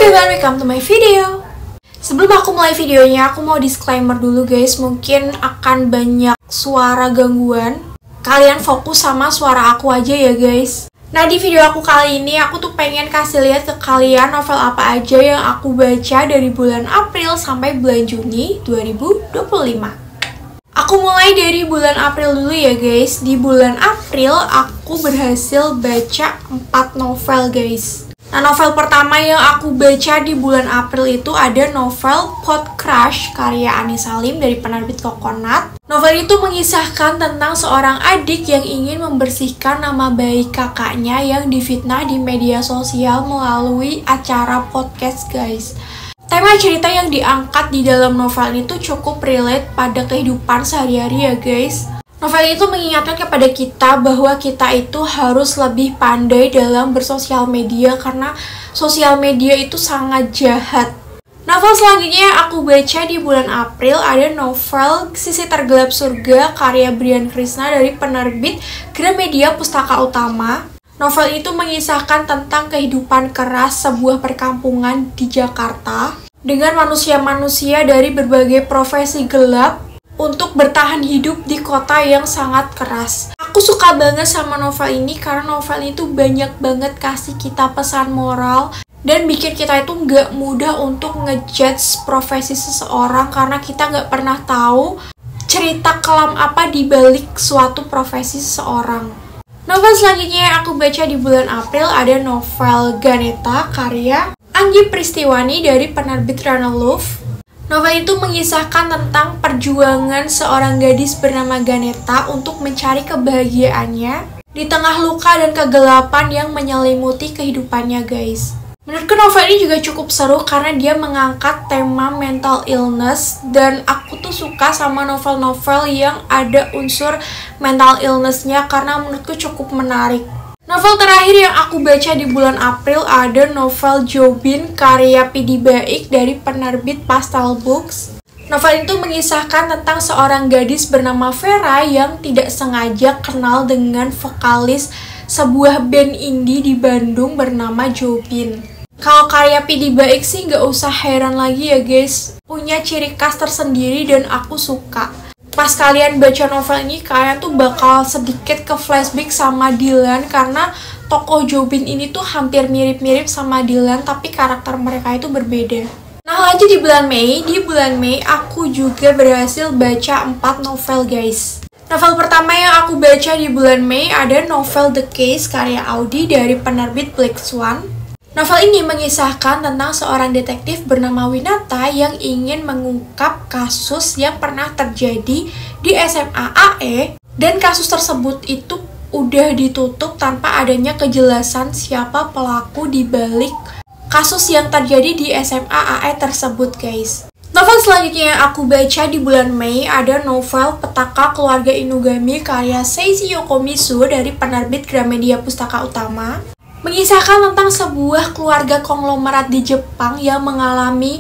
everyone, welcome to my video. Sebelum aku mulai videonya, aku mau disclaimer dulu guys. Mungkin akan banyak suara gangguan. Kalian fokus sama suara aku aja ya guys. Nah, di video aku kali ini, aku tuh pengen kasih lihat ke kalian novel apa aja yang aku baca dari bulan April sampai bulan Juni 2025. Aku mulai dari bulan April dulu ya guys. Di bulan April aku berhasil baca 4 novel guys. Nah, novel pertama yang aku baca di bulan April itu ada novel Pot Crush karya Ani Salim dari penerbit Coconut. Novel itu mengisahkan tentang seorang adik yang ingin membersihkan nama baik kakaknya yang difitnah di media sosial melalui acara podcast guys. Tema cerita yang diangkat di dalam novel itu cukup relate pada kehidupan sehari-hari ya guys. Novel itu mengingatkan kepada kita bahwa kita itu harus lebih pandai dalam bersosial media karena sosial media itu sangat jahat. Novel selanjutnya yang aku baca di bulan April ada novel Sisi Tergelap Surga karya Brian Krishna dari penerbit Gramedia Pustaka Utama. Novel itu mengisahkan tentang kehidupan keras sebuah perkampungan di Jakarta dengan manusia-manusia dari berbagai profesi gelap untuk bertahan hidup di kota yang sangat keras. Aku suka banget sama novel ini karena novel itu banyak banget kasih kita pesan moral dan bikin kita itu nggak mudah untuk ngejudge profesi seseorang karena kita nggak pernah tahu cerita kelam apa di balik suatu profesi seseorang. Novel selanjutnya yang aku baca di bulan April ada novel Ganeta karya Anggi Pristiwani dari penerbit Rana Love. Novel itu mengisahkan tentang perjuangan seorang gadis bernama Ganeta untuk mencari kebahagiaannya di tengah luka dan kegelapan yang menyelimuti kehidupannya guys. Menurutku novel ini juga cukup seru karena dia mengangkat tema mental illness dan aku tuh suka sama novel-novel yang ada unsur mental illness-nya karena menurutku cukup menarik. Novel terakhir yang aku baca di bulan April ada novel Jobin karya Pidi Baik dari penerbit Pastel Books. Novel itu mengisahkan tentang seorang gadis bernama Vera yang tidak sengaja kenal dengan vokalis sebuah band indie di Bandung bernama Jobin. Kalau karya Pidi Baik sih nggak usah heran lagi ya guys, punya ciri khas tersendiri dan aku suka. Pas kalian baca novel ini, kalian tuh bakal sedikit ke flashback sama Dylan karena tokoh Jobin ini tuh hampir mirip-mirip sama Dylan tapi karakter mereka itu berbeda. Nah, lanjut di bulan Mei. Di bulan Mei aku juga berhasil baca 4 novel guys. Novel pertama yang aku baca di bulan Mei ada novel The Case karya Audi dari penerbit Black Swan. Novel ini mengisahkan tentang seorang detektif bernama Winata yang ingin mengungkap kasus yang pernah terjadi di SMA AE dan kasus tersebut itu udah ditutup tanpa adanya kejelasan siapa pelaku di balik kasus yang terjadi di SMA AE tersebut guys. Novel selanjutnya yang aku baca di bulan Mei ada novel Petaka Keluarga Inugami karya Seishi Yokomizu dari penerbit Gramedia Pustaka Utama. Mengisahkan tentang sebuah keluarga konglomerat di Jepang yang mengalami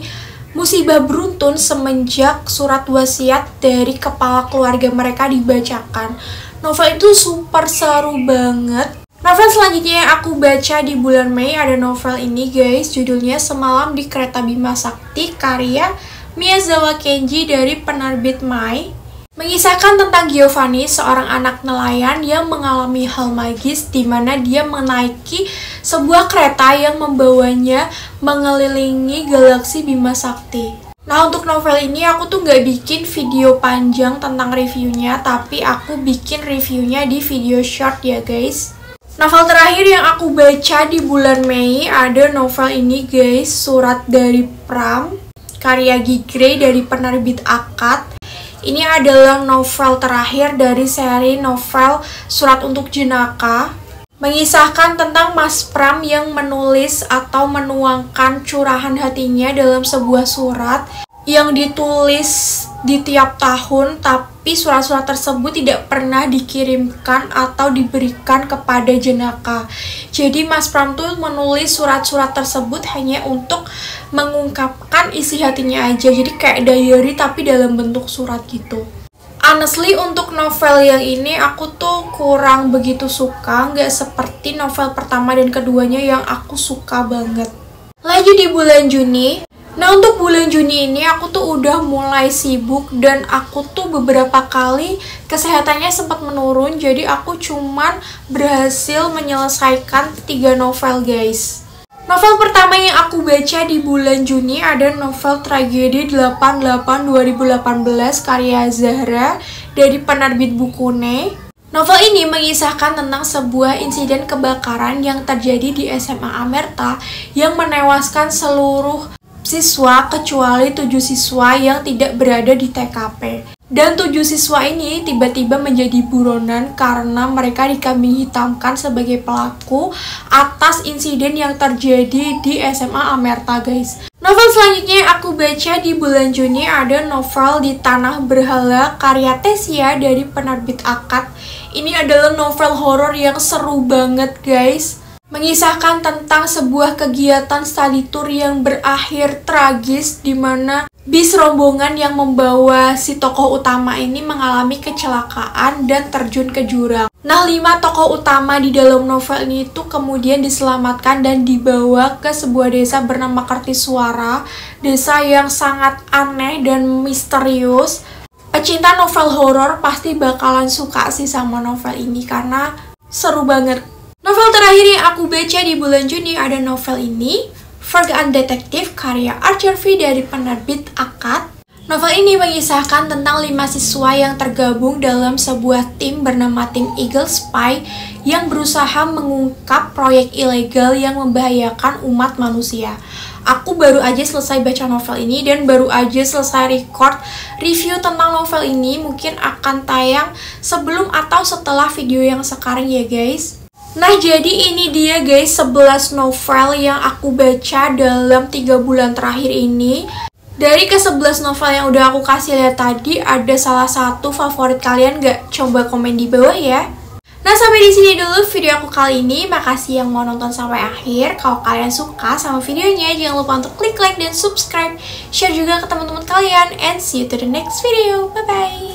musibah beruntun semenjak surat wasiat dari kepala keluarga mereka dibacakan. Novel itu super seru banget. Novel selanjutnya yang aku baca di bulan Mei ada novel ini guys, judulnya Semalam di Kereta Bima Sakti karya Miyazawa Kenji dari penerbit Mai. Mengisahkan tentang Giovanni, seorang anak nelayan yang mengalami hal magis di mana dia menaiki sebuah kereta yang membawanya mengelilingi galaksi Bima Sakti. Nah, untuk novel ini aku tuh nggak bikin video panjang tentang reviewnya, tapi aku bikin reviewnya di video short ya guys. Novel terakhir yang aku baca di bulan Mei ada novel ini guys, Surat dari Pram karya Gigre dari penerbit Akad. Ini adalah novel terakhir dari seri novel Surat untuk Jenaka. Mengisahkan tentang Mas Pram yang menulis atau menuangkan curahan hatinya dalam sebuah surat yang ditulis di tiap tahun, tapi surat-surat tersebut tidak pernah dikirimkan atau diberikan kepada Jenaka. Jadi Mas Pram tuh menulis surat-surat tersebut hanya untuk mengungkapkan isi hatinya aja, jadi kayak diary tapi dalam bentuk surat gitu. Honestly, untuk novel yang ini aku tuh kurang begitu suka, nggak seperti novel pertama dan keduanya yang aku suka banget. Lagi di bulan Juni. Nah, untuk bulan Juni ini aku tuh udah mulai sibuk dan aku tuh beberapa kali kesehatannya sempat menurun, jadi aku cuman berhasil menyelesaikan 3 novel guys. Novel pertama yang aku baca di bulan Juni ada novel Tragedi 88 2018 karya Zahra dari penerbit Bukune. Novel ini mengisahkan tentang sebuah insiden kebakaran yang terjadi di SMA Amerta yang menewaskan seluruh siswa kecuali 7 siswa yang tidak berada di TKP. Dan 7 siswa ini tiba-tiba menjadi buronan karena mereka dikambing hitamkan sebagai pelaku atas insiden yang terjadi di SMA Amerta guys. Novel selanjutnya yang aku baca di bulan Juni ada novel Di Tanah Berhala karya Tesia dari penerbit Akad. Ini adalah novel horor yang seru banget guys. Mengisahkan tentang sebuah kegiatan study tour yang berakhir tragis di mana bis rombongan yang membawa si tokoh utama ini mengalami kecelakaan dan terjun ke jurang. Nah, 5 tokoh utama di dalam novel ini tuh kemudian diselamatkan dan dibawa ke sebuah desa bernama Kertiswara, desa yang sangat aneh dan misterius. Pecinta novel horor pasti bakalan suka sih sama novel ini karena seru banget. Novel terakhir yang aku baca di bulan Juni ada novel ini, Forgotten Detective karya Archer V dari penerbit Akad. Novel ini mengisahkan tentang 5 siswa yang tergabung dalam sebuah tim bernama tim Eagle Spy yang berusaha mengungkap proyek ilegal yang membahayakan umat manusia. Aku baru aja selesai baca novel ini dan baru aja selesai record review tentang novel ini. Mungkin akan tayang sebelum atau setelah video yang sekarang ya guys. Nah, jadi ini dia guys 11 novel yang aku baca dalam 3 bulan terakhir ini. Dari ke-11 novel yang udah aku kasih lihat tadi, ada salah satu favorit kalian gak? Coba komen di bawah ya. Nah, sampai di sini dulu video aku kali ini. Makasih yang mau nonton sampai akhir. Kalau kalian suka sama videonya, jangan lupa untuk klik like dan subscribe. Share juga ke teman-teman kalian. And see you to the next video. Bye-bye.